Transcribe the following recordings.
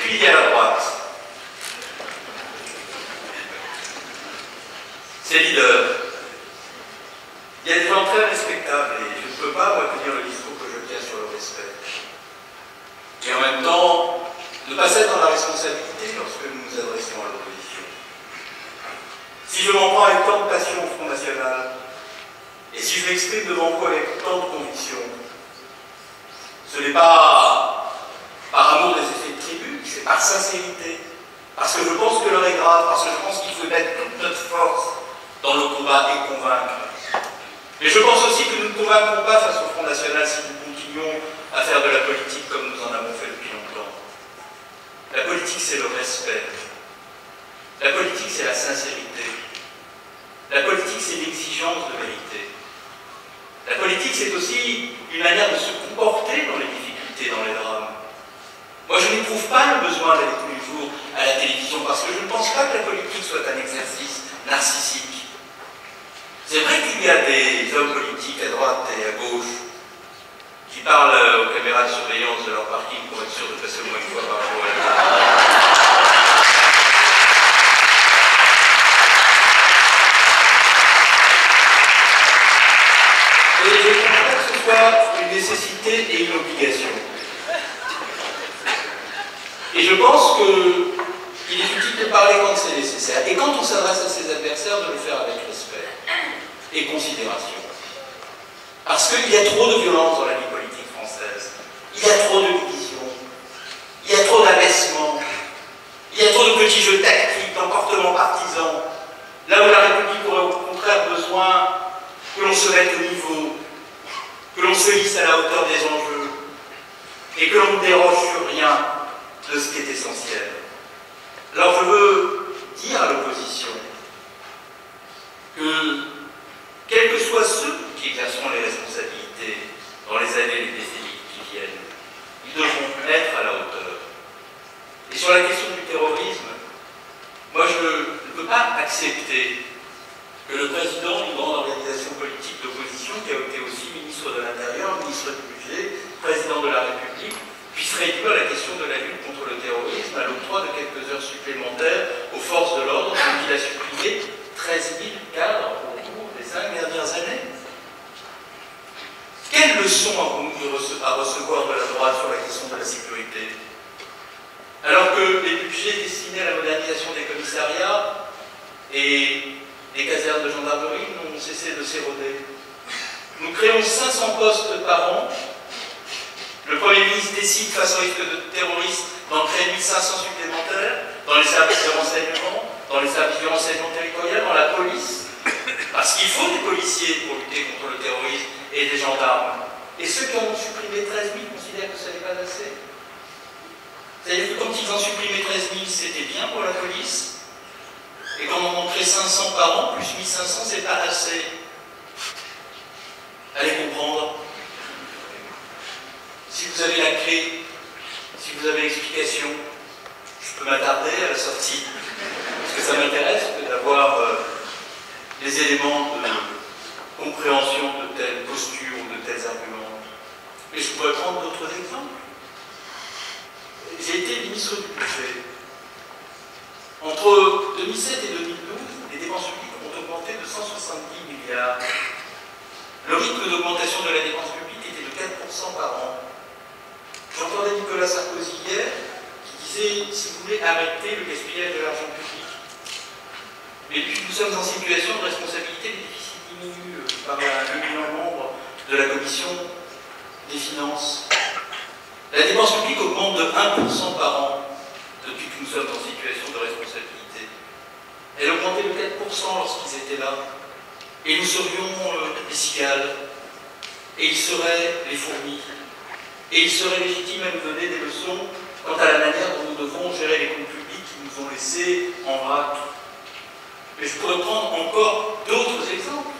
puis il y a la droite. Ces leaders. Il y a des gens très respectables et je ne peux pas, moi, tenir le discours que je tiens sur le respect. Et en même temps, ne pas être dans la responsabilité lorsque nous nous adressons à l'opposition. Si je m'en prends avec tant de passion au Front National, et si je m'exprime devant vous avec tant de conviction, ce n'est pas par amour des effets de tribune, c'est par sincérité. Parce que je pense que l'heure est grave, parce que je pense qu'il faut mettre toute notre force dans le combat et convaincre. Mais je pense aussi que nous ne convaincrons pas face au Front National si nous continuons à faire de la politique comme nous en avons fait depuis longtemps. La politique, c'est le respect. La politique, c'est la sincérité. La politique, c'est l'exigence de vérité. La politique, c'est aussi une manière de se comporter dans les difficultés, dans les drames. Moi, je n'éprouve pas le besoin d'aller tous les jours à la télévision parce que je ne pense pas que la politique soit un exercice narcissique. C'est vrai qu'il y a des hommes politiques à droite et à gauche qui parlent aux caméras de surveillance de leur parking pour être sûr de passer au moins une fois par jour à la télé. Et je ne pense pas que ce soit une nécessité et une obligation. Et je pense qu'il est utile de parler quand c'est nécessaire. Et quand on s'adresse à ses adversaires, de le faire avec respect et considération. Parce qu'il y a trop de violence dans la vie politique française. Il y a trop de divisions. Il y a trop d'abaissement. Il y a trop de petits jeux tactiques, d'emportements partisans. Là où la République aurait au contraire besoin que l'on se mette au niveau, que l'on se hisse à la hauteur des enjeux et que l'on ne déroge sur rien de ce qui est essentiel. Alors je veux dire à l'opposition que, quels que soient ceux qui exerceront les responsabilités dans les années et les décennies qui viennent, ils devront être à la hauteur. Et sur la question du terrorisme, moi je ne peux pas accepter que le président d'une grande organisation politique d'opposition, qui a été aussi ministre de l'Intérieur, ministre du Budget, président de la République, puisse réduire la question de la lutte contre le terrorisme à l'octroi de quelques heures supplémentaires aux forces de l'ordre, dont il a supprimé 13 000 cadres au cours des 5 dernières années. Quelle leçon avons-nous à recevoir de la droite sur la question de la sécurité? Alors que les budgets destinés à la modernisation des commissariats et des casernes de gendarmerie n'ont cessé de s'éroder. Nous créons 500 postes par an. Le Premier ministre décide, face au risque de terrorisme, d'en créer 1500 supplémentaires dans les services de renseignement, dans les services de renseignement territorial, dans la police, parce qu'il faut des policiers pour lutter contre le terrorisme et des gendarmes. Et ceux qui en ont supprimé 13 000 considèrent que ça n'est pas assez. C'est-à-dire que quand ils ont supprimé 13 000, c'était bien pour la police, et quand on en crée 500 par an, plus 1500, c'est pas assez. Allez comprendre. Si vous avez la clé, si vous avez l'explication, je peux m'attarder à la sortie, parce que ça m'intéresse d'avoir des éléments de compréhension de telles postures ou de tels arguments. Et je pourrais prendre d'autres exemples. J'ai été ministre du Budget. Entre 2007 et 2012, les dépenses publiques ont augmenté de 170 milliards. Le rythme d'augmentation de la dépense publique était de 4% par an. J'entendais Nicolas Sarkozy hier qui disait, si vous voulez, arrêter le gaspillage de l'argent public. Mais depuis que nous sommes en situation de responsabilité, les déficits diminuent par le bilan membre de la Commission des finances. La dépense publique augmente de 1% par an depuis que nous sommes en situation de responsabilité. Elle augmentait de 4% lorsqu'ils étaient là. Et nous serions les cigales. Et ils seraient les fourmis. Et il serait légitime à nous donner des leçons quant à la manière dont nous devons gérer les comptes publics qui nous ont laissés en vrac. Mais je pourrais prendre encore d'autres exemples.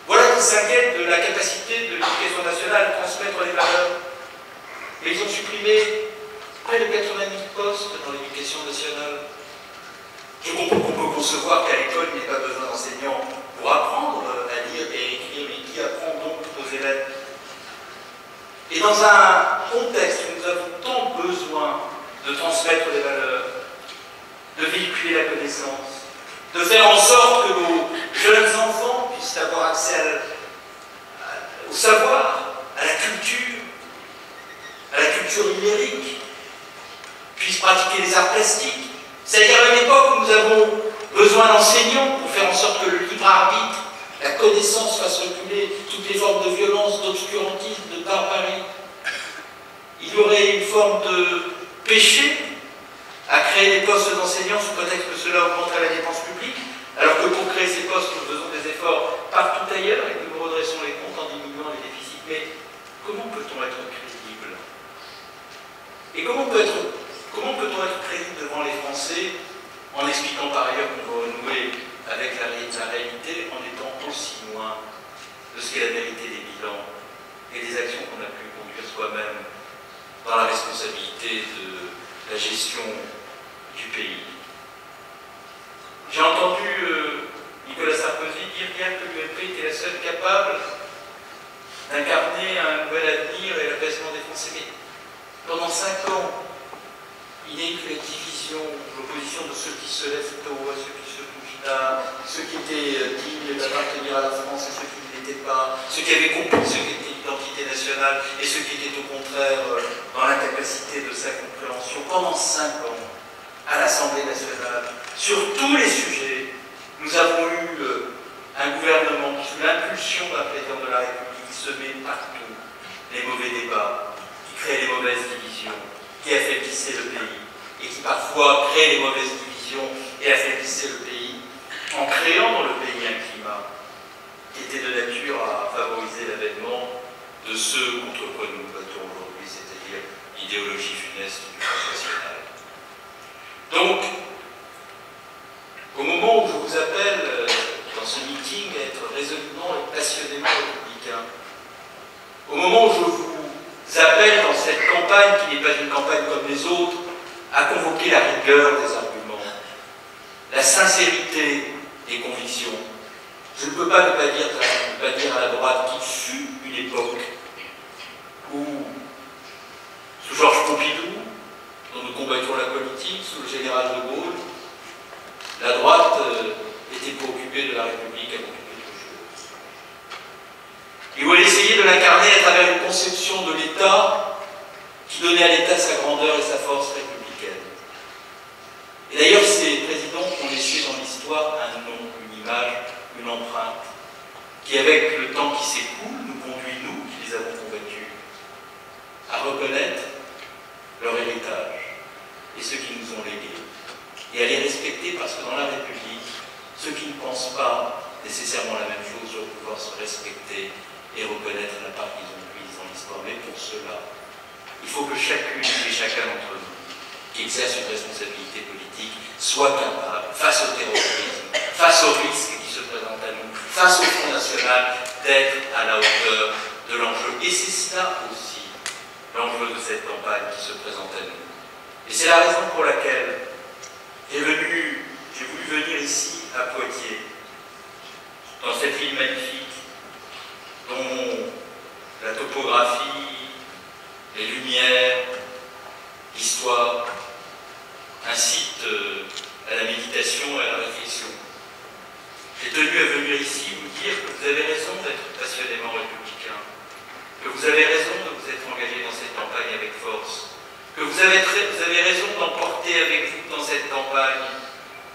Voilà qui s'inquiètent de la capacité de l'éducation nationale à transmettre les valeurs. Et ils ont supprimé près de 80 000 postes dans l'éducation nationale. Je comprends qu'on peut concevoir qu'à l'école, il n'y ait pas besoin d'enseignants pour apprendre à lire et écrire, mais qui apprend donc aux élèves? Et dans un contexte où nous avons tant besoin de transmettre les valeurs, de véhiculer la connaissance, de faire en sorte que nos jeunes enfants puissent avoir accès au savoir, à la culture numérique, puissent pratiquer les arts plastiques. C'est-à-dire à une époque où nous avons besoin d'enseignants pour faire en sorte que le libre arbitre, la connaissance fasse reculer toutes les formes de violence, d'obscurantisme, de barbarie. Il y aurait une forme de péché à créer des postes d'enseignants sous prétexte que cela augmenterait la dépense publique, alors que pour créer ces postes, nous faisons des efforts partout ailleurs et que nous redressons les comptes en diminuant les déficits. Mais comment peut-on être crédible? Et comment peut-on être crédible devant les Français en expliquant par ailleurs qu'on va renouer avec la réalité en étant aussi loin de ce qu'est la vérité des bilans et des actions qu'on a pu conduire soi-même dans la responsabilité de la gestion du pays. J'ai entendu Nicolas Sarkozy dire hier que l'UMP était la seule capable d'incarner un nouvel avenir et l'apaisement des Français. Mais pendant 5 ans, il n'y a eu que la division, l'opposition de ceux qui se lèvent tôt à ceux qui se couchent tard, ceux qui étaient dignes d'appartenir à la France et ceux qui ne l'étaient pas, ceux qui avaient compris ce qu'était l'identité nationale et ceux qui étaient au contraire dans l'incapacité de sa compréhension. Pendant 5 ans, à l'Assemblée nationale, sur tous les sujets, nous avons eu un gouvernement qui, sous l'impulsion d'un président de la République, semait partout les mauvais débats, qui créait les mauvaises divisions, qui affaiblissaient le pays, et qui parfois créait les mauvaises divisions et affaiblissaient le pays, en créant dans le pays un climat qui était de nature à favoriser l'avènement de ceux contre quoi nous nous battons aujourd'hui, c'est-à-dire l'idéologie funeste du Front National. Donc, au moment où je vous appelle dans ce meeting à être résolument et passionnément républicain, au moment où je vous appelle dans cette campagne qui n'est pas une campagne comme les autres, à convoquer la rigueur des arguments, la sincérité des convictions, je ne peux pas ne pas dire à la droite qu'il fut une époque où, sous Georges Pompidou, dont nous combattions la politique, sous le général de Gaulle, la droite était préoccupée de la République à beaucoup d'autres choses. Et où elle essayait de l'incarner à travers une conception de l'État qui donnait à l'État sa grandeur et sa force républicaine. Et d'ailleurs, ces présidents ont laissé dans l'histoire un nom, une image, une empreinte, qui avec le temps qui s'écoule, nous conduit, nous, qui les avons combattus, à reconnaître leur héritage et ceux qui nous ont légués, et à les respecter parce que dans la République, ceux qui ne pensent pas nécessairement la même chose doivent pouvoir se respecter et reconnaître la part qu'ils ont prise dans l'histoire. Mais pour cela, il faut que chacune et chacun d'entre nous qui exerce une responsabilité politique soit capable, face au terrorisme, face aux risques qui se présentent à nous, face au Front National, d'être à la hauteur de l'enjeu. Et c'est cela aussi l'enjeu de cette campagne qui se présente à nous. Et c'est la raison pour laquelle j'ai voulu venir ici à Poitiers, dans cette ville magnifique, dont la topographie, les lumières, l'histoire incitent à la méditation et à la réflexion. J'ai tenu à venir ici vous dire que vous avez raison d'être passionnément républicain, que vous avez raison de vous être engagé dans cette campagne avec force, que vous avez raison d'emporter avec vous dans cette campagne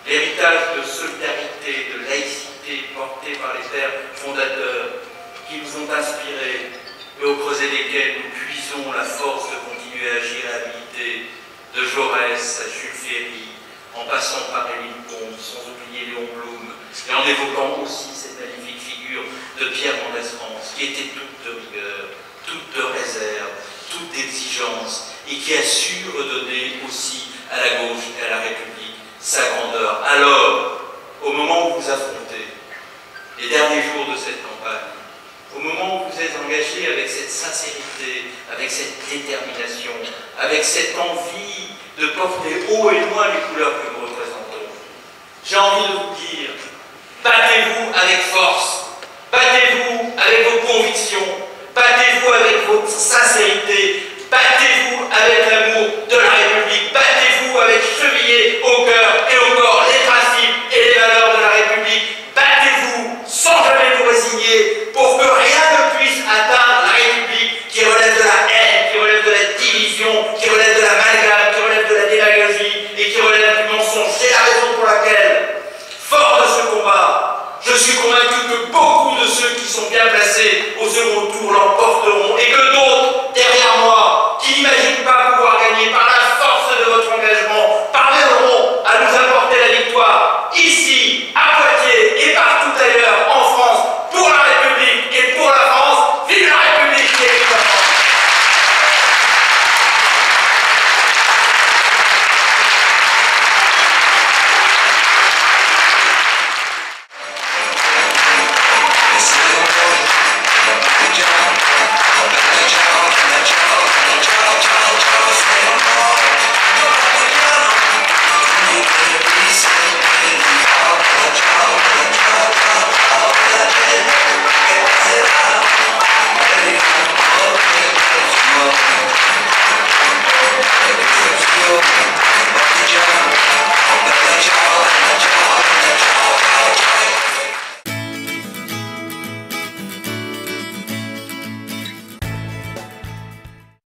l'héritage de solidarité, de laïcité porté par les pères fondateurs qui nous ont inspirés et au creuset desquels nous puisons la force de continuer à agir et à militer, de Jaurès à Jules Ferry, en passant par Émile Combes, sans oublier Léon Blum, et en évoquant aussi cette magnifique figure de Pierre Mendès France, qui était toute de rigueur, toute de réserve, toute d'exigence, et qui a su redonner aussi à la gauche et à la République sa grandeur. Alors, au moment où vous affrontez les derniers jours de cette campagne, au moment où vous êtes engagé avec cette sincérité, avec cette détermination, avec cette envie de porter haut et loin les couleurs que nous représentons, j'ai envie de vous dire, battez-vous avec force, battez-vous avec vos convictions, battez-vous avec votre sincérité, battez-vous avec l'amour de la République, inculquer au cœur et au corps les principes et les valeurs de la République. Battez-vous sans jamais vous résigner pour que rien ne puisse atteindre la République qui relève de la haine, qui relève de la division, qui relève de l'amalgame, qui relève de la démagogie et qui relève du mensonge. C'est la raison pour laquelle, fort de ce combat, je suis convaincu que beaucoup de ceux qui sont bien placés au second tour l'emportent.